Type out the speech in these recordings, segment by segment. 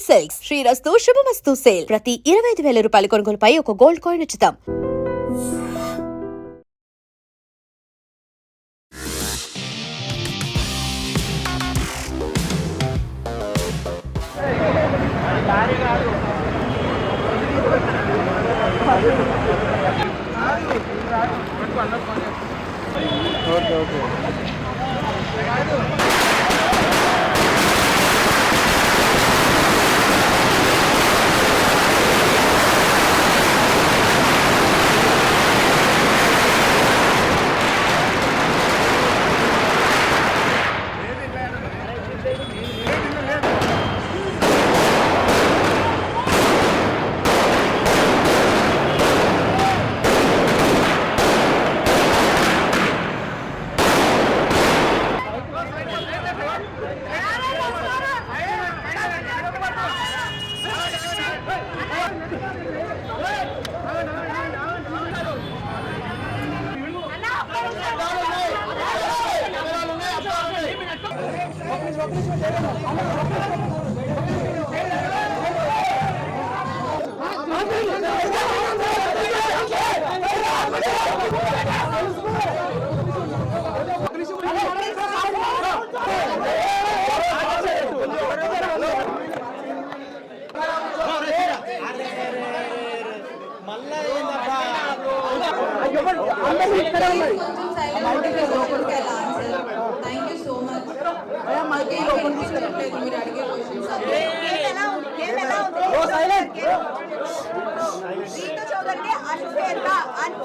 Silks శ్రీరస్తు శుభమస్తు sale ప్రతి 25,000 రూపాయల కొనుగోలుపై ఒక గోల్డ్ కాయిన్ ఉచితం.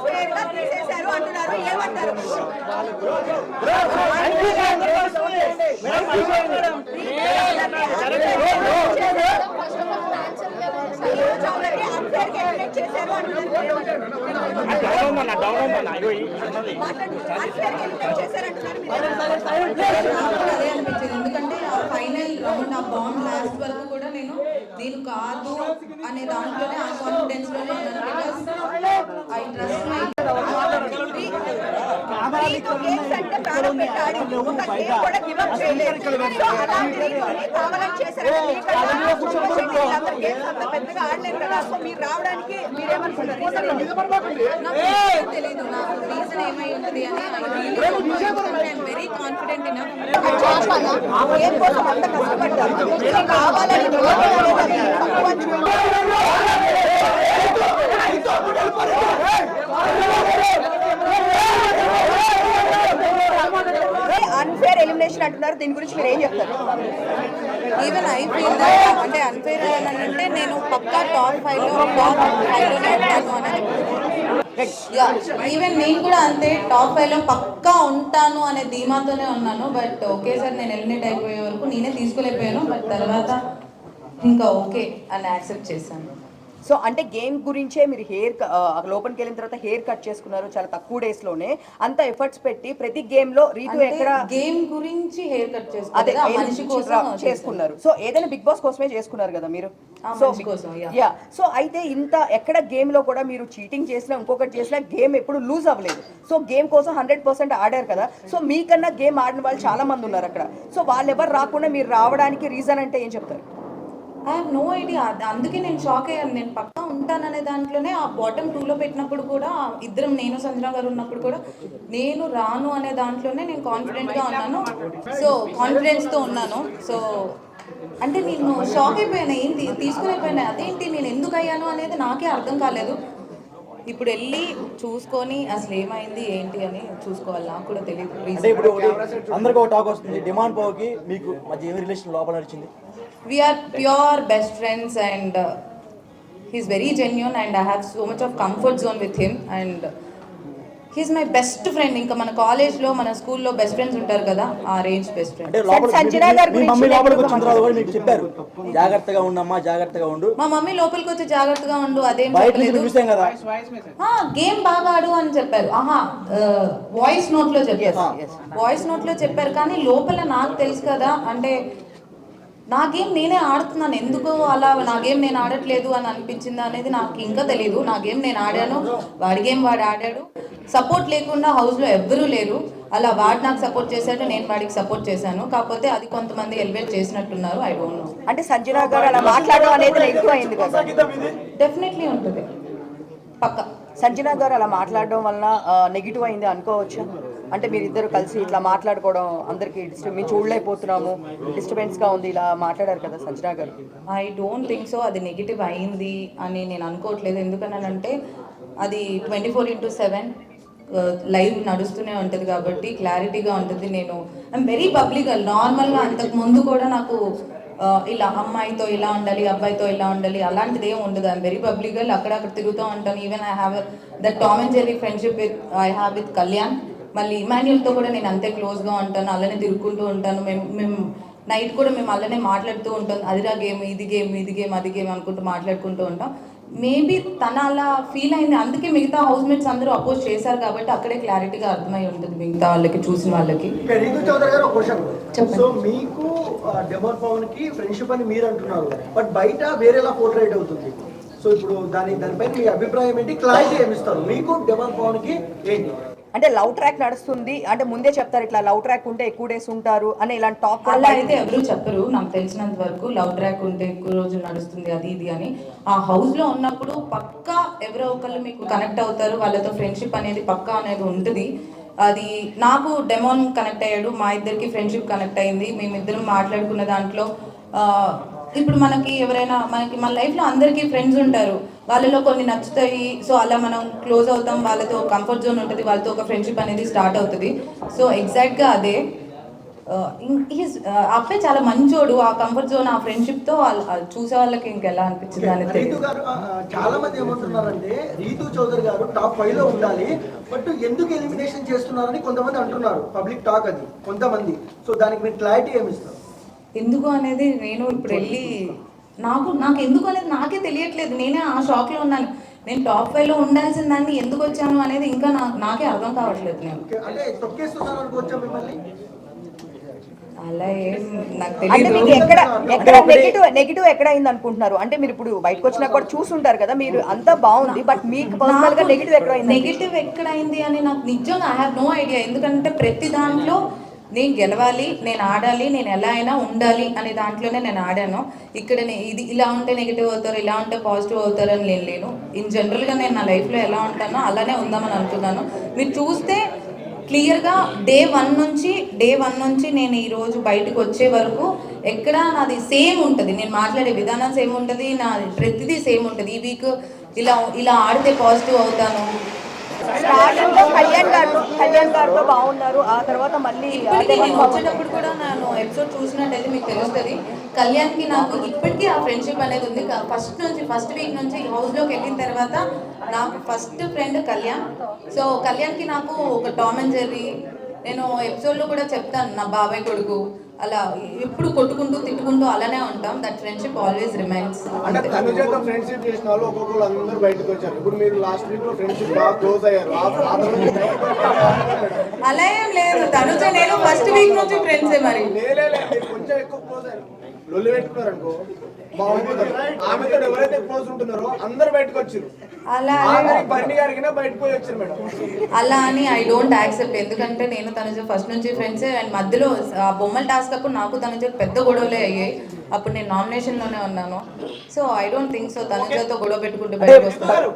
ఓకే తీసేశారు అంటున్నారు. ఏమంటారు? ఎందుకంటే ఫైనల్ రౌండ్ ఆ బాండ్ లాస్ట్ వరకు కూడా నేను దీని కాదు అనే దాంట్లోనే ఆ కాన్ఫిడెన్స్ లోనే ఐ ట్రస్ట్ మై మీరు రావడానికి మీరేమనుకుంటారు? తెలీదు నాకు రీజన్ ఏమై ఉంటుంది అని ఐఎమ్ వెరీ కాన్ఫిడెంట్ ఇన్ ఏం కోసం అంత కష్టపడ్డారు కావాలని అన్ఫేర్ ఎలిమినేషన్ అంటున్నారు. దీని గురించి మీరు ఏం చెప్తారు? ఈవెన్ ఐ ఫీల్ దట్ అంటే అన్ఫేర్ అంటే నేను పక్కా టాప్ 5 లోనే ఉంటాను అని ఈవెన్ నేను కూడా అంతే టాప్ 5 లో పక్కా ఉంటాను అనే ధీమాతోనే ఉన్నాను. బట్ ఒకేసారి నేను ఎలిమినేట్ అయిపోయే వరకు నేనే తీసుకోలేకపోయాను. బట్ తర్వాత ఇంకా ఓకే అని యాక్సెప్ట్ చేశాను. సో అంటే గేమ్ గురించే మీరు లోపలికి వెళ్ళిన తర్వాత హెయిర్ కట్ చేసుకున్నారు చాలా తక్కువ డేస్ లోనే. అంత ఎఫర్ట్స్ పెట్టి ప్రతి గేమ్ లో రీతు ఎక్కడ గేమ్ గురించి హెయిర్ కట్ చేసుకున్నారు. సో ఏదైనా బిగ్ బాస్ కోసమే చేసుకున్నారు కదా మీరు. యా సో అయితే ఇంత ఎక్కడ గేమ్ లో కూడా మీరు చీటింగ్ చేసినా ఇంకొకటి చేసినా గేమ్ ఎప్పుడు లూజ్ అవ్వలేదు. సో గేమ్ కోసం 100% ఆడారు కదా. సో మీకన్నా గేమ్ ఆడిన వాళ్ళు చాలా మంది ఉన్నారు అక్కడ. సో వాళ్ళు ఎవరు రాకుండా మీరు రావడానికి రీజన్ అంటే ఏం చెప్తారు? I have no idea. అందుకే నేను షాక్ అయ్యాను. నేను పక్కా ఉంటాననే దాంట్లోనే ఆ బాటమ్ 2లో పెట్టినప్పుడు కూడా ఇద్దరం నేను సంజన గారు ఉన్నప్పుడు కూడా నేను రాను అనే దాంట్లోనే నేను కాన్ఫిడెంట్గా ఉన్నాను. సో కాన్ఫిడెన్స్తో ఉన్నాను. సో అంటే నేను షాక్ అయిపోయాను. ఏంటి తీసుకునిపోయాను అదేంటి నేను ఎందుకు అయ్యాను అనేది నాకే అర్థం కాలేదు. ఇప్పుడు వెళ్ళి చూసుకొని అసలు ఏమైంది ఏంటి అని చూసుకోవాలి. నాకు కూడా తెలియదు. అందరికీ ఒక టాక్ వస్తుంది డిమాండ్ పోకి మీకు మధ్య ఏమి రిలేషన్ లోపల నడిచింది? We are pure best friends and he's very genuine and I have so much of comfort zone with him and he's my best friend. ఇంకా మన కాలేజ్ లో మన స్కూల్లో బెస్ట్ ఫ్రెండ్స్ ఉంటారు కదా ఆ రేంజ్ బెస్ట్ ఫ్రెండ్. జాగ్రత్తగా ఉండమ్మా జాగ్రత్తగా ఉండు. మా మమ్మీ లోపలికి వచ్చి జాగ్రత్తగా ఉండు అదేం గేమ్ బాగా ఆడు అని చెప్పారు. వాయిస్ నోట్ లో చెప్పారు కానీ లోపల నాకు తెలుసు కదా అంటే నా గేమ్ నేనే ఆడుతున్నాను. ఎందుకు అలా నా గేమ్ నేను ఆడట్లేదు అని అనిపించిందా అనేది నాకు ఇంకా తెలియదు. నా గేమ్ నేను ఆడాను, వాడి గేమ్ వాడు ఆడాడు. సపోర్ట్ లేకుండా హౌస్లో ఎవ్వరూ లేరు. అలా వాడు నాకు సపోర్ట్ చేశాడు, నేను వాడికి సపోర్ట్ చేశాను. కాకపోతే అది కొంతమంది ఎలివేట్ చేసినట్టున్నారు. I don't know. అంటే సంజన గారు అలా మాట్లాడడం అనేది ఎక్కువ అయింది కదా. డెఫినెట్లీ ఉంటుంది పక్క. సంజన గారు అలా మాట్లాడడం వలన నెగిటివ్ అయింది అనుకోవచ్చా? అంటే మీరు ఇద్దరు కలిసి ఇట్లా మాట్లాడుకోవడం అందరికి మేము చూడలేకపోతున్నాము, డిస్టర్బెన్స్గా ఉంది, ఇలా మాట్లాడారు కదా సంజన గారు. ఐ డోంట్ థింక్ సో అది నెగిటివ్ అయింది అని నేను అనుకోవట్లేదు. ఎందుకనంటే అది 24/7 లైవ్ నడుస్తూనే ఉంటుంది కాబట్టి క్లారిటీగా ఉంటుంది. నేను ఐఎమ్ వెరీ పబ్లిక్. నార్మల్గా అంతకు ముందు కూడా నాకు ఇలా అమ్మాయితో ఇలా ఉండాలి, అబ్బాయితో ఇలా ఉండాలి అలాంటిది ఏమి ఉండదు. I'm very public. అక్కడక్కడ తిరుగుతూ ఉంటాను. Even I have that Tom and Jerry friendship I have with Kalyan. మళ్ళీ ఇమాన్యుల్తో కూడా నేను అంతే క్లోజ్గా ఉంటాను, అలానే తిరుగుకుంటూ ఉంటాను. మేము నైట్ కూడా మేము అలానే మాట్లాడుతూ ఉంటాం. అదిరా గేమ్, ఇది గేమ్, ఇది గేమ్, అది గేమ్ అనుకుంటూ మాట్లాడుకుంటూ ఉంటాం. మేబీ తన అలా ఫీల్ అయింది, అందుకే మిగతా హౌస్ మేట్స్ అందరూ అపోజ్ చేశారు కాబట్టి అక్కడే క్లారిటీగా అర్థమై ఉంటుంది మిగతా వాళ్ళకి, చూసిన వాళ్ళకి. రీతు చౌదరి గారు ఒక క్వశ్చన్. సో మీకు డెమోన్ పవన్ కి ఫ్రెండ్షిప్ అని మీరు అంటున్నారు, బట్ బయట వేరేలా పోర్ట్రేట్ అవుతుంది. సో ఇప్పుడు దానిపైన మీ అభిప్రాయం ఏంటి, క్లారిటీ ఏమిస్తారు? మీకు డెమోన్ పవన్ కి ఏంటి? అంటే లవ్ ట్రాక్ నడుస్తుంది అంటే ముందే చెప్తారు, ఇట్లా లవ్ ట్రాక్ ఉంటే ఎక్కువ డేస్ ఉంటారు అని ఇలాంటి టాక్. అలా అయితే ఎవరు చెప్పరు నాకు తెలిసినంత వరకు. లవ్ ట్రాక్ ఉంటే ఎక్కువ రోజులు నడుస్తుంది అది ఇది అని. ఆ హౌస్లో ఉన్నప్పుడు పక్కా ఎవరో ఒకళ్ళు మీకు కనెక్ట్ అవుతారు, వాళ్ళతో ఫ్రెండ్షిప్ అనేది పక్కా అనేది ఉంటుంది. అది నాకు డెమోన్ కనెక్ట్ అయ్యాడు, మా ఇద్దరికి ఫ్రెండ్షిప్ కనెక్ట్ అయింది. మేమిద్దరం మాట్లాడుకున్న దాంట్లో ఇప్పుడు మనకి ఎవరైనా మన లైఫ్లో అందరికీ ఫ్రెండ్స్ ఉంటారు, వాళ్ళలో కొన్ని నచ్చుతాయి. సో అలా మనం క్లోజ్ అవుతాం, వాళ్ళతో కంఫర్ట్ జోన్ ఉంటుంది, వాళ్ళతో ఒక ఫ్రెండ్షిప్ అనేది స్టార్ట్ అవుతుంది. సో ఎగ్జాక్ట్గా అదే. అబ్బాయి చాలా మంచోడు. ఆ కంఫర్ట్ జోన్, ఆ ఫ్రెండ్షిప్తో చూసే వాళ్ళకి ఇంకెలా అనిపించింది అనేది. రీతు గారు చాలా మంది ఏమంటున్నారంటే రీతు చౌదరి గారు టాప్ 5 లో ఉండాలి, బట్ ఎందుకు ఎలిమినేషన్ చేస్తున్నారని కొంతమంది అంటున్నారు. పబ్లిక్ టాక్ అది కొంతమంది. సో దానికి మీరు క్లారిటీ ఏమిస్తారు? ఎందుకు అనేది నేను ఇప్పుడు వెళ్ళి నాకు ఎందుకు అనేది నాకే తెలియట్లేదు. నేనే ఆ షాక్లో ఉన్నాను. నేను టాప్ 5లో ఉండాల్సిన దాన్ని ఎందుకు వచ్చాను అనేది ఇంకా నాకే అర్థం కావట్లేదు. నేను అంటే తొక్కేస్తున్నారు అనుకోవచ్చా మిమ్మల్ని? అలా ఏం నాకు అంటే మీకు తెలియదు. నెగిటివ్ ఎక్కడ అయింది అనుకుంటున్నారు? అంటే మీరు ఇప్పుడు బయటకు వచ్చినా కూడా చూసుంటారు కదా, మీరు అంతా బాగుంది, బట్ మీకు పర్సనల్ గా నెగిటివ్ ఎక్కడ అయింది? నెగిటివ్ ఎక్కడైంది అని నాకు నిజంగా ఐ హ్యావ్ నో ఐడియా. ఎందుకంటే ప్రతి దాంట్లో నేను గెలవాలి, నేను ఆడాలి, నేను ఎలా అయినా ఉండాలి అనే దాంట్లోనే నేను ఆడాను. ఇక్కడ ఇది ఇలా ఉంటే నెగిటివ్ అవుతారు, ఇలా ఉంటే పాజిటివ్ అవుతారు అని నేను లేను. ఇన్ జనరల్గా నేను నా లైఫ్లో ఎలా ఉంటానో అలానే ఉందామని అనుకున్నాను. మీరు చూస్తే క్లియర్గా డే వన్ నుంచి నేను ఈరోజు బయటకు వచ్చే వరకు ఎక్కడ నాది సేమ్ ఉంటుంది. నేను మాట్లాడే విధానం సేమ్ ఉంటుంది, నా ప్రతిదీ సేమ్ ఉంటుంది. ఈ వీక్ ఇలా ఆడితే పాజిటివ్ అవుతాను. స్టార్టింగ్ లో కళ్యాణ్ గారితో బాగున్నారు, ఆ తర్వాత మళ్ళీ వచ్చేటప్పుడు కూడా నేను ఎపిసోడ్ చూసినట్టయితే మీకు తెలుస్తుంది. కళ్యాణ్కి నాకు ఇప్పటికీ ఆ ఫ్రెండ్షిప్ అనేది ఉంది. ఫస్ట్ వీక్ నుంచి హౌస్లోకి వెళ్ళిన తర్వాత నాకు ఫస్ట్ ఫ్రెండ్ కళ్యాణ్. సో కళ్యాణ్కి నాకు ఒక టామ్ అండ్ జెర్రీ, నేను ఎపిసోడ్లో కూడా చెప్తాను నా బాబాయ్ కొడుకు, అలా ఎప్పుడు కొట్టుకుంటూ తిట్టుకుంటూ అలానే ఉంటాం. That friendship always remains. అంటే తనుజతో ఫ్రెండ్షిప్ చేసిన వాళ్ళు ఒక్కొక్కరు అందరూ బయటకు వచ్చారు. ఇప్పుడు మీరు లాస్ట్ వీక్ లో ఫ్రెండ్షిప్ బాగా క్లోజ్ అయ్యారు. అలా ఏం లేదు. తనుజ నేను ఫస్ట్ వీక్ నుంచి ఫ్రెండ్సే. మరి మీరు కొంచెం ఎక్కువ క్లోజ్ అయ్యారు, లొల్లి పెట్టుకున్నారు అనుకో బాగుంటుంది. ఆమెతో ఎవరైతే క్లోజ్ ఉంటున్నారో అందరు బయటకు వచ్చారు. అలా బండి గారికి బయటకు పోయి వచ్చారు మేడం. అలా అని ఐ డోంట్ యాక్సెప్ట్. ఎందుకంటే నేను తనుజ ఫస్ట్ నుంచి ఫ్రెండ్సే. అండ్ మధ్యలో ఆ బొమ్మల టాస్క్ అప్పుడు నాకు తనుజ పెద్ద గొడవలే అయ్యాయి. అప్పుడు నేను నామినేషన్లోనే ఉన్నాను. So I don't think so తనుజతో గొడవ పెట్టుకుంటూ బయటకు వస్తాను.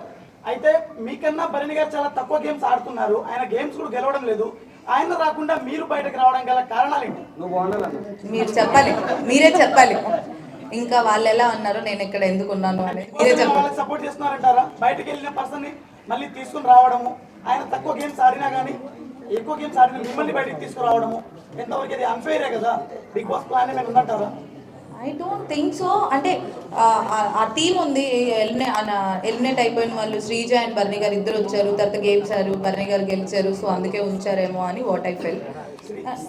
అయితే మీకన్నా భరణి గారు చాలా తక్కువ గేమ్స్ ఆడుతున్నారు, ఆయన గేమ్స్ కూడా గెలవడం లేదు. ఆయన రాకుండా మీరు బయటకు రావడం గల కారణాలు ఏంటి? మీరు చెప్పాలి, మీరే చెప్పాలి. ఇంకా వాళ్ళు ఎలా ఉన్నారు, నేను ఇక్కడ ఎందుకు ఉన్నాను అనేది మీరే చెప్పాలి. సపోర్ట్ చేస్తున్నారంటారా? బయటకు వెళ్ళిన పర్సన్ ని మళ్ళీ తీసుకుని రావడము, ఆయన తక్కువ గేమ్స్ ఆడినా కానీ ఎక్కువ గేమ్స్ ఆడిన మిమ్మల్ని బయటకు తీసుకురావడము ఎంతవరకు అది అన్ఫెయిరే కదా? బిగ్ బాస్ ప్లాన్ ఏమైనా ఉందంటారా? I don't think so. అంటే ఆ టీం ఉంది, ఎలిమినేట్ అయిపోయిన వాళ్ళు శ్రీజ అండ్ భరణి గారు ఇద్దరు వచ్చారు, తర్వాత గేమ్సారు, భరణి గారు గెలిచారు. సో అందుకే ఉంచారేమో అని వాట్ ఐ ఫెల్.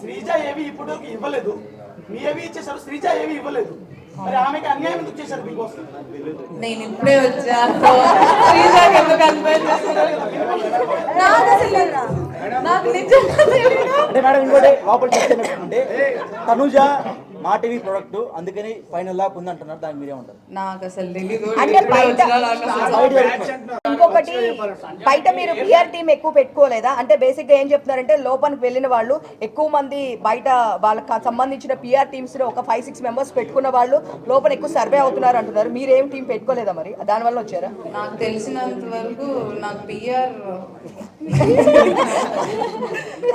శ్రీజ ఏవి ఇప్పుడు ఇవ్వలేదు, మీ ఏవి ఇచ్చేసారు, శ్రీజ ఏవి ఇవ్వలేదు. మరి ఆమెకి అన్యాయం ఎందుకు చేశారు బిగ్ బాస్? నేను ఇప్పుడే వచ్చాను. శ్రీజకి ఎందుకు అన్యాయం చేస్తున్నారు? నాకు అసలు నాకు నిజంగా అంటే మేడం ఇంకోటి లోపల చెప్తే తనుజ మా టీవీ ప్రొడక్ట్ అందుకని ఫైనల్ దాకా ఉంది అంటున్నారు, దానికి మీరేమంటారు? నాకు అసలు తెలీదు. అంటే ఎప్పుడో బయట వచ్చినా నాకు అసలు ఇంకొకటి బయట మీరు పిఆర్ టీం ఎక్కువ పెట్టుకోలేదా? అంటే బేసిక్ గా ఏం చెప్తున్నారంటే లోపలికి వెళ్ళిన వాళ్ళు ఎక్కువ మంది బయట వాళ్ళకి సంబంధించిన పిఆర్ టీమ్స్ లో ఒక 5-6 మెంబర్స్ పెట్టుకున్న వాళ్ళు లోపల ఎక్కువ సర్వే అవుతున్నారు అంటున్నారు. మీరేం టీం పెట్టుకోలేదా మరి? దానివల్ల వచ్చారా? నాకు తెలిసినంత వరకు నాకు పిఆర్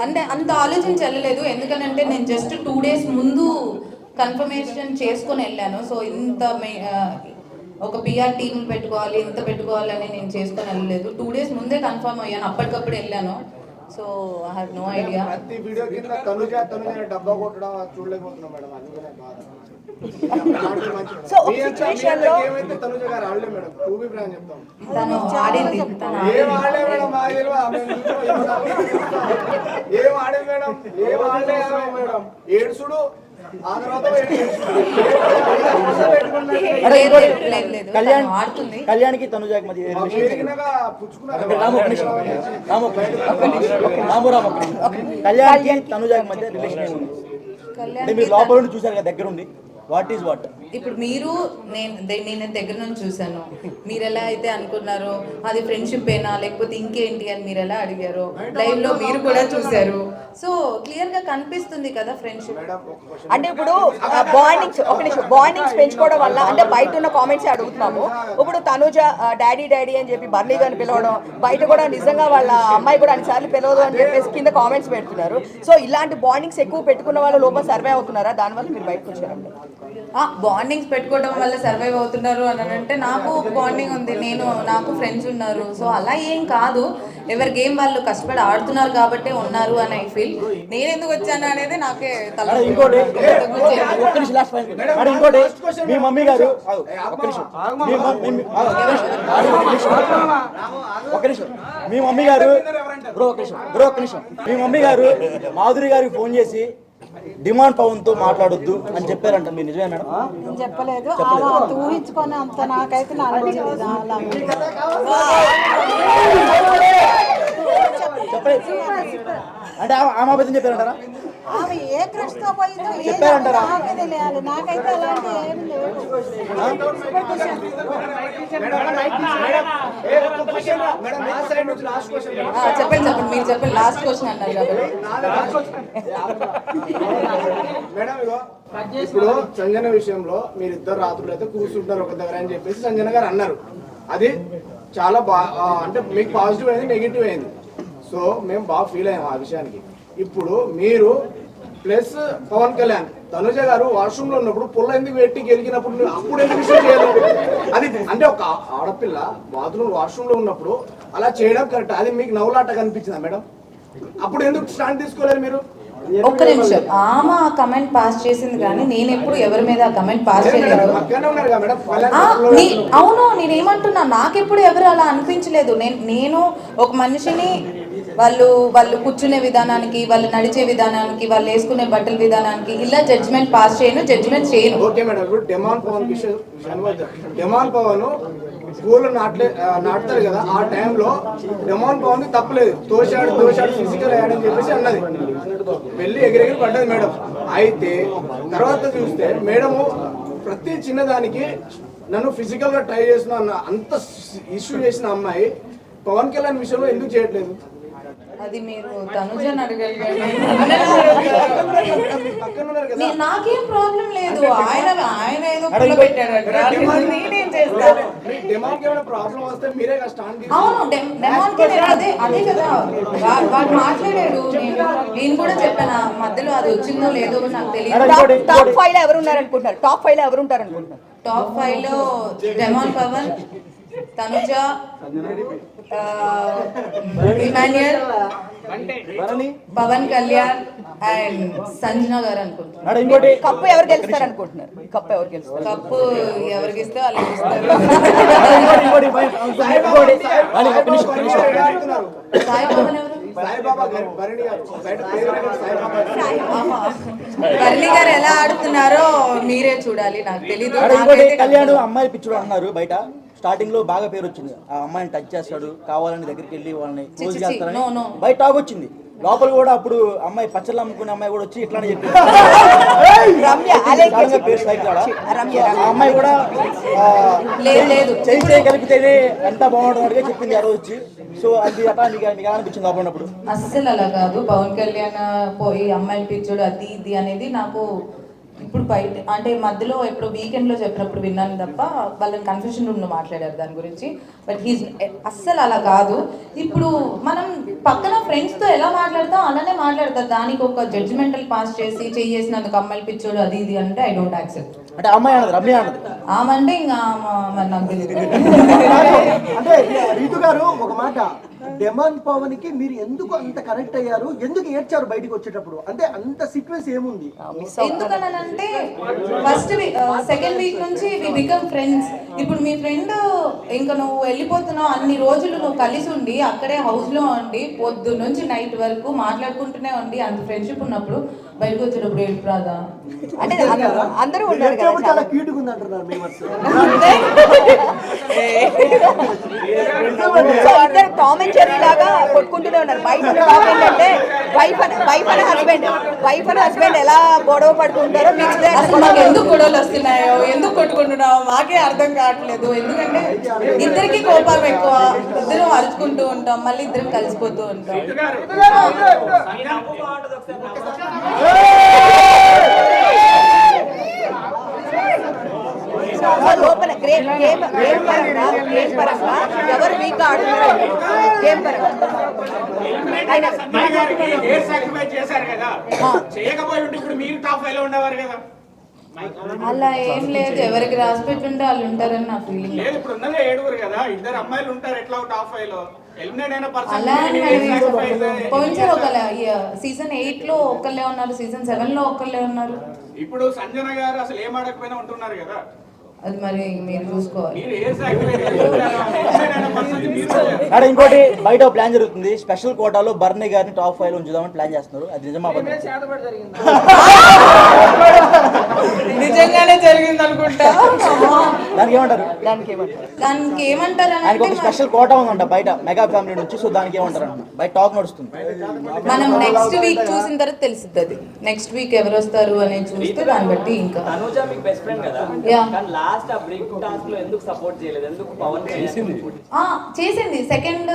అంటే అంత ఆలోచించలేదు. ఎందుకనంటే నేను జస్ట్ 2 days ముందు కన్ఫర్మేషన్ చేసుకొని వెళ్ళాను. సో ఇంత ఒక పిఆర్ టీమ్ పెట్టుకోవాలి, ఇంత పెట్టుకోవాలని నేను చేసుకొని వెళ్ళలేదు. 2 days ముందే కన్ఫర్మ్ అయ్యాను, అప్పటికప్పుడు వెళ్ళాను. So I have no idea. ప్రతి వీడియో కింద తనుజ డబ్బా కొట్టడం చూడలేకపోతున్నాం మేడం, అందుకనే బాధ. సో ఒక సిచ్యువేషన్ లో ఏమైతే తనుజ గారు ఆడలే మేడం, టూ బి బ్రాండ్ చెప్తాం. తను ఆడింది, ఏం ఆడలే మేడం, మా తెలియదు. ఏం ఆడే మేడం, ఏం ఆడలే మేడం. ఏడుసుడు ఆ తర్వాత కళ్యాణ్కి తనుజాకి మధ్య పెరిగినాక పుచ్చుకున్నారు. కళ్యాణ్కి తనుజాకి మధ్య రిలేషన్ ఏముంది? అంటే మీరు లోపల నుండి చూసారు కదా, దగ్గర ఉండి వాట్ ఈస్ వాట్? ఇప్పుడు మీరు నేను దగ్గర నుంచి చూసాను. మీరు ఎలా అయితే అనుకున్నారో అది ఫ్రెండ్షిప్ ఏనా లేకపోతే ఇంకేంటి అని మీరు ఎలా అడిగారో లైవ్ లో మీరు కూడా చూసారు. సో క్లియర్ గా కనిపిస్తుంది కదా ఫ్రెండ్షిప్. అంటే ఇప్పుడు బాండింగ్స్ పెంచుకోవడం వల్ల అంటే బయట ఉన్న కామెంట్స్ అడుగుతున్నాము. ఇప్పుడు తనుజ డాడీ డాడీ అని చెప్పి బర్లీ గారిని పిలవడం, బయట కూడా నిజంగా వాళ్ళ అమ్మాయి కూడా అన్నిసార్లు పిలవదు అని చెప్పేసి కింద కామెంట్స్ పెడుతున్నారు. సో ఇలాంటి బాండింగ్స్ ఎక్కువ పెట్టుకున్న వాళ్ళు లోపల సర్వే అవుతున్నారా? దానివల్ల మీరు బయటకు వచ్చారండి. బాండింగ్స్ పెట్టుకోవడం వల్ల సర్వైవ్ అవుతున్నారు అని అంటే నాకు బాండింగ్ ఉంది, నాకు ఫ్రెండ్స్ ఉన్నారు. సో అలా ఏం కాదు, ఎవరి గేమ్ వాళ్ళు కష్టపడి ఆడుతున్నారు కాబట్టి ఉన్నారు అని ఐ ఫీల్. నేను ఎందుకు వచ్చాను అనేది నాకే ఇంకోటి మీ మమ్మీ గారు మీ మమ్మీ గారు మాధురి గారికి ఫోన్ చేసి డిమాండ్ పవన్ తో మాట్లాడొద్దు అని చెప్పారంట, మీరు నిజమే మేడం? నేను చెప్పలేదు, ఊహించుకొని అంత నాకైతే నాలెడ్జ్ లేదు. అంటే ఆమె అబద్ధం చెప్పారంటారా? ఆమె ఏ క్రష్ తో పోయిందో చెప్పారంటారా? తెలియాలి, నాకైతే అలాంటి ఏమి లేవు. చెప్పండి మీరు చెప్పండి. లాస్ట్ క్వశ్చన్ అన్నారు కాబట్టి మేడం ఇప్పుడు సంజన విషయంలో మీరు ఇద్దరు రాత్రులు అయితే కూర్చుంటారు ఒక దగ్గర అని చెప్పేసి సంజన గారు అన్నారు. అది చాలా అంటే మీకు పాజిటివ్ అయింది, నెగిటివ్ అయింది. సో మేము బాగా ఫీల్ అయ్యాము ఆ విషయానికి. ఇప్పుడు మీరు ప్లస్ పవన్ కళ్యాణ్ తనుజ గారు వాష్రూమ్ లో ఉన్నప్పుడు పుల్ల ఎందుకు పెట్టి గెలిగినప్పుడు అప్పుడు ఎందుకు విషయం చేయలేదు? అది అంటే ఒక ఆడపిల్ల బాత్రూమ్ వాష్రూమ్ లో ఉన్నప్పుడు అలా చేయడం కరెక్ట్. అది మీకు నవ్వులాట కనిపించిందా మేడం? అప్పుడు ఎందుకు స్టాండ్ తీసుకోలేదు మీరు? ఒక్క నిమిషం, ఆమె కమెంట్ పాస్ చేసింది కానీ నేను ఎప్పుడు ఎవరి మీద కమెంట్ పాస్ చేయలేదు. అవును, నేనేమంటున్నా, నాకెప్పుడు ఎవరు అలా అనిపించలేదు. నేను ఒక మనిషిని వాళ్ళు కూర్చునే విధానానికి, వాళ్ళు నడిచే విధానానికి, వాళ్ళు వేసుకునే బట్టల విధానానికి ఇలా జడ్జిమెంట్ పాస్ జడ్జిమెంట్ చేయను. ఓకే మేడం, ఇప్పుడు డెమాన్ పవన్ స్కూల్ నాటుతారు కదా, ఆ టైంలో డెమాన్ పవన్ తప్పలేదు. తోశాడు ఫిజికల్ అయ్యాడని చెప్పేసి అన్నది, వెళ్ళి ఎగిరెగిరి పడ్డది మేడం. అయితే తర్వాత చూస్తే మేడము ప్రతి చిన్నదానికి నన్ను ఫిజికల్ గా ట్రై చేసిన అంత ఇష్యూ చేసిన అమ్మాయి పవన్ కళ్యాణ్ విషయంలో ఎందుకు చేయట్లేదు? అది మీరు తనుజని అడగండి. నాకేం ప్రాబ్లం లేదు. ఆయన ఏదో పెట్టాడు. అవును, అదే కదా వాడు మాట్లాడాడు. నేను కూడా చెప్పాను, మధ్యలో అది వచ్చిందో లేదో నాకు తెలియదు. టాప్ 5 లో ఎవరు ఉన్నారనుకుంటున్నారు? టాప్ 5 లో ఎవరు ఉంటారనుకుంటున్నారు? టాప్ 5 లో డెమాన్ పవన్, తనుజ, ఇమాన్యుయల్, పవన్ కళ్యాణ్ అండ్ సంజన గారు అనుకుంటున్నారు. ఇంకోటి కప్పు ఎవరు గెలుస్తారు అనుకుంటున్నారు? కప్పు ఎవరికి ఇస్తే వాళ్ళకి ఇస్తారు. సాయి పవన్ ఎవరు? బర్లీ గారు ఎలా ఆడుతున్నారో మీరే చూడాలి, నాకు తెలీదు. కళ్యాణ్ అమ్మాయి పిచ్చుడు అన్నారు బయట. స్టార్టింగ్ లో బాగా పేరు వచ్చింది, ఆ అమ్మాయిని టచ్ చేస్తాడు, కావాలని దగ్గరికి వెళ్ళి వాళ్ళని క్లోజ్ చేస్తారని బయట టాక్ వచ్చింది. లోపల కూడా అప్పుడు అమ్మాయి పచ్చళ్ళు అమ్ముకునే అమ్మాయి కూడా వచ్చి ఇట్లానే చెప్పింది. రమ్య అలేఖ్య సడన్గా పేరు స్ట్రైక్ కాదా? రమ్య ఆ అమ్మాయి కూడా లేదు చేయగలిగితేనే ఎంత బాగుంటుంది చెప్పింది ఆ రోజు వచ్చి. సో అది అట్లా మీకు ఎలా అనిపించింది లోపల ఉన్నప్పుడు? అస్సలు అలా కాదు. పవన్ కళ్యాణ్ పోయి అమ్మాయిలు పిచ్చోడు అది ఇది అనేది నాకు ఇప్పుడు బయట అంటే మధ్యలో ఎప్పుడు వీకెండ్లో చెప్పినప్పుడు విన్నాను తప్ప వాళ్ళని కన్ఫ్యూషన్ రూమ్లో మాట్లాడారు దాని గురించి. బట్ హీస్ అస్సలు అలా కాదు. ఇప్పుడు మనం పక్కన ఫ్రెండ్స్తో ఎలా మాట్లాడతాం అలానే మాట్లాడతారు. దానికి ఒక జడ్జిమెంటల్ పాస్ చేసి చేసినందుకు అమ్మాయిలు పిచ్చోడు అది ఇది అంటే ఐ డోంట్ యాక్సెప్ట్. అంటే అమ్మాయి అన్నది రమ్య అన్నది ఆమంటే ఇంకా మరి నాకు తెలియదు. అంటే రీతు గారు ఒక మాట, డెమాన్ పవన్ కి మీరు ఎందుకు అంత కనెక్ట్ అయ్యారు, ఎందుకు ఏడ్చారు బయటికి వచ్చేటప్పుడు, అంటే అంత సీక్వెన్స్ ఏముంది? ఎందుకనంటే ఫస్ట్ సెకండ్ వీక్ నుంచి వి బికమ్ ఫ్రెండ్స్. ఇప్పుడు మీ ఫ్రెండ్ ఇంకా నువ్వు వెళ్ళిపోతున్నావు అన్ని రోజులు నువ్వు కలిసి ఉండి అక్కడే హౌస్ లో ఉండి పొద్దు నుంచి నైట్ వరకు మాట్లాడుకుంటూనే ఉండి అంత ఫ్రెండ్షిప్ ఉన్నప్పుడు బయటకు వచ్చేటప్పుడు ఏడుపు రాదా? అంటే అందరూ ఉన్నారు కదా చాలా క్యూట్ గా ఉంది అంటున్నారు మీ వర్స్. ఇద్దరు టామ్ అండ్ జెర్రీ లాగా కొట్టుకుంటూనే ఉన్నారు. బయట టాక్ ఏంటంటే వైఫ్ అండ్ హస్బెండ్ ఎలా గొడవ పడుతుంటారో మీకు అసలు మాకు ఎందుకు గొడవలు వస్తున్నాయో ఎందుకు కొట్టుకుంటున్నావో మాకే అర్థం కావట్లేదు. ఎందుకంటే ఇద్దరికి కోపం ఎక్కువ, ఇద్దరం అరుచుకుంటూ ఉంటాం, మళ్ళీ ఇద్దరం కలిసిపోతూ ఉంటాం. లోపల గేమ్ పరంగా ఎవరు వీక్ ఆడుతున్నారు గేమ్ పరంగా అలా ఏం లేదు. ఎవరికి రాసి పెట్టుంటే వాళ్ళు ఉంటారని నా ఫీలింగ్. అలా పోయినసారి ఒకళ్ళ సీజన్ 8 లో ఒకళ్ళే ఉన్నారు, సీజన్ 7 లో ఒకళ్ళే ఉన్నారు. ఇప్పుడు సంజన గారు అసలు ఏం ఆడకపోయినా ఉంటున్నారు కదా. అది మరి మీరు చూసుకోవాలి. అక్కడ ఇంకోటి బయట ప్లాన్ జరుగుతుంది, స్పెషల్ కోటాలో బర్నీ గారిని టాప్ 5 లో ఉంచుదామని ప్లాన్ చేస్తున్నారు. అది నిజమా? నిజంగానే జరిగింది అనుకుంటా. దానికి ఏమంటారు? దానికి ఏమంటారు ఆయనకు ఒక స్పెషల్ కోటా ఉందంట బయట మెగా ఫ్యామిలీ నుంచి. సో దానికి ఏమంటారు అన్న బయట టాక్ నడుస్తుంది. మనం నెక్స్ట్ వీక్ చూసిన తర్వాత తెలుస్తుంది. అది నెక్స్ట్ వీక్ ఎవరు వస్తారు అనేది చూస్తే దాన్ని బట్టి ఇంకా చేసింది. సెకండ్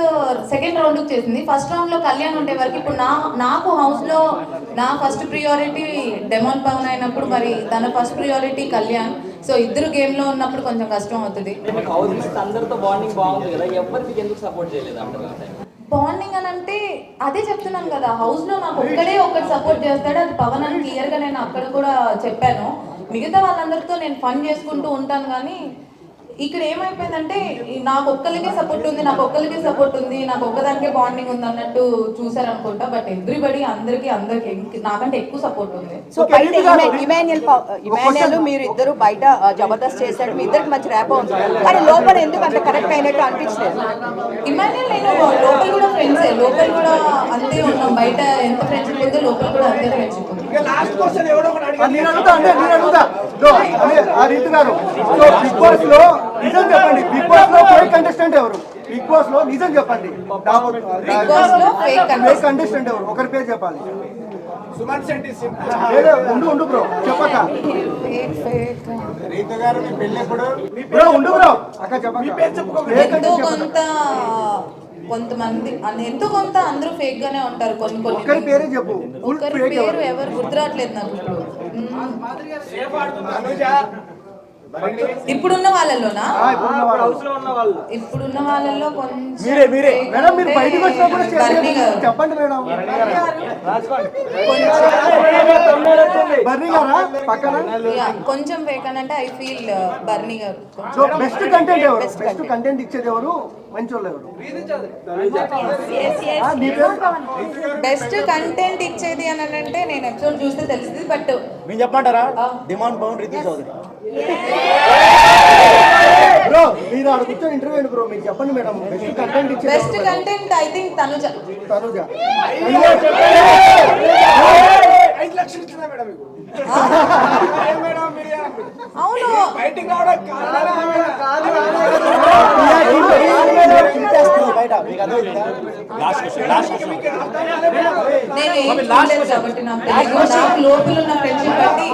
రౌండ్ చేసింది. ఫస్ట్ రౌండ్ లో కళ్యాణ్ ఉండే వరకు ఇప్పుడు నాకు హౌస్ లో నా ఫస్ట్ ప్రియారిటీ డెమాన్ పవన్ అయినప్పుడు మరి తన ఫస్ట్ ప్రియారిటీ కళ్యాణ్. సో ఇద్దరు గేమ్ లో ఉన్నప్పుడు కొంచెం కష్టం అవుతుంది. బాండింగ్ అని అంటే అదే చెప్తున్నాను కదా, హౌస్ లో నాకు ఒక్కడే ఒకటి సపోర్ట్ చేస్తాడు, అది పవన్ అని క్లియర్ గా నేను అక్కడ కూడా చెప్పాను. మిగతా వాళ్ళందరితో నేను ఫన్ చేసుకుంటూ ఉంటాను. కానీ ఇక్కడ ఏమైపోయిందంటే నాకు ఒక్కరికే సపోర్ట్ ఉంది, నాకు ఒక్కదానికే బాండింగ్ ఉంది అన్నట్టు చూసారనుకుంటా. బట్ ఎవ్రీబడి అందరికి నాకంటే ఎక్కువ సపోర్ట్ ఉంది. సో బయట ఇమాన్యుయల్ మీరు ఇద్దరు బయట జబర్దస్త్ చేశాడు, మీ ఇద్దరికి మంచి ర్యాప్ ఉంది, కానీ లోపల ఎందుకు అంత కనెక్ట్ అయినట్టు అనిపించలేదు? ఇమాన్యుయల్ నేను లోపల కూడా ఫ్రెండ్సే, లోపల కూడా అంతే ఉన్నాం. బయట ఎంత ఫ్రెండ్షిప్ ఉందో లోపల కూడా అంతే ఫ్రెండ్షిప్ ఉంది. బిగ్ బాస్ లో నిజం చెప్పండి, బిగ్ బాస్ లో ఫేక్ కంటెస్టెంట్ ఎవరు? బిగ్ బాస్ లో నిజం చెప్పండి, ఫేక్ కంటెస్టెంట్ ఎవరు? ఒకరి పేరు చెప్పాలి. సుమన్ శెట్టి. ఉండు బ్రో చెప్పక. రీతు గారు మీ పెళ్ళి ఎప్పుడు? బ్రో ఉండు బ్రో అక్క చెప్పక. ఎంతో కొంతమంది ఎంతో కొంత అందరూ ఫేక్ గానే ఉంటారు. ఒకరి పేరే చెప్పు. ఒకరి పేరు ఎవరు గుర్తురావట్లేదు నాకు ఇప్పుడున్న వాళ్ళలోనా? ఇప్పుడున్న వాళ్ళలో కొంచెం చెప్పండి మేడం. కొంచెం ఫేక్ అని అంటే ఐ ఫీల్ బర్నీ గారు. సో బెస్ట్ కంటెంట్ ఎవరు? బెస్ట్ కంటెంట్ ఇచ్చేది ఎవరు? మంచోళ్ళు ఎవరు? బెస్ట్ కంటెంట్ ఇచ్చేది అని అంటే నేను ఎపిసోడ్ చూస్తే తెలుస్తుంది. బట్ మీరు చెప్పమంటారా? డిమాండ్ పవన్ రితు చౌదరి. బ్రో మీరు ఆడ కూర్చొని ఇంటర్వ్యూ బ్రో, మీరు చెప్పండి మేడం. బెస్ట్ కంటెంట్ ఇచ్చేది best content I think Tanuja. 5 లక్షలు ఇచ్చిందా మేడం మీకు? అవును బయట మీకు అర్థమైందా? నేను ఏం చూడలేదు కాబట్టి నాకు తెలియదు. నాకు లోపల ఉన్న ఫ్రెండ్షిప్ బట్టి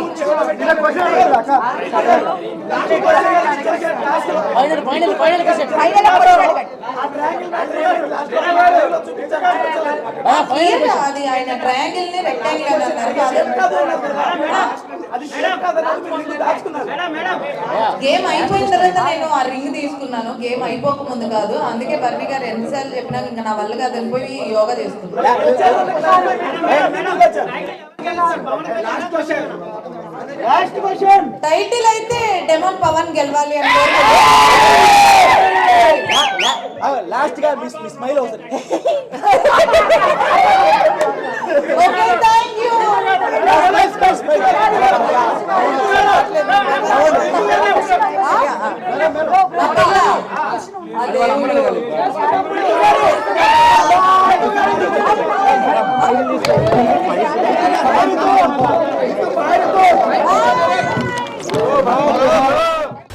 అది ఆయన ట్రయాంగిల్ ని రెక్టాంగిల్ అని అన్నారు. గేమ్ అయిపోయిన తర్వాత నేను ఆ రింగ్ తీసుకున్నాను, గేమ్ అయిపోక ముందు కాదు. అందుకే బర్నీ గారు ఎన్నిసార్లు చెప్పినా ఇంకా నా వల్ల కాదు వెళ్ళిపోయి యోగా చేసుకున్నాను. టైటిల్ అయితే డెమోన్ పవన్ గెలవాలి అని లాస్ట్ గా మీ స్మైల్ అవుతుంది. Okay, thank you.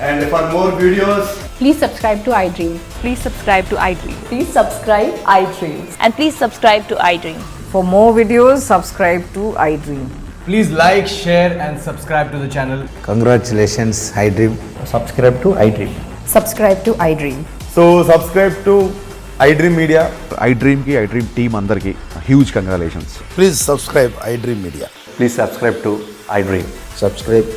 And for more videos, Please subscribe to iDream. Please subscribe to iDream. Please subscribe iDream. And please subscribe to iDream. For more videos, subscribe to iDream. Please like, share and subscribe to the channel. congratulations, iDream. Subscribe to iDream. Subscribe to iDream. So subscribe to iDream Media. iDream ki iDream team andarki huge congratulations. Please subscribe iDream Media. Please subscribe to iDream. Subscribe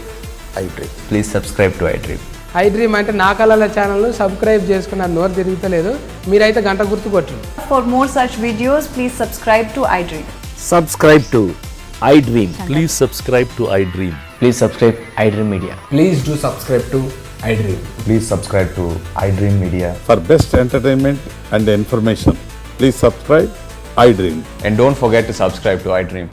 iDream. Please subscribe to iDream. iDream అంటే నా కళల channel subscribe చేసుకున్న నోరు తిరుగుతలేదు, మీరైతే గంట గుర్తు కొట్టండి. For more such videos, please subscribe to iDream. Subscribe to iDream. Please subscribe to iDream. Please subscribe iDream Media. Please do subscribe to iDream. Please subscribe to iDream Media. For best entertainment and information, please subscribe iDream. And don't forget to subscribe to iDream.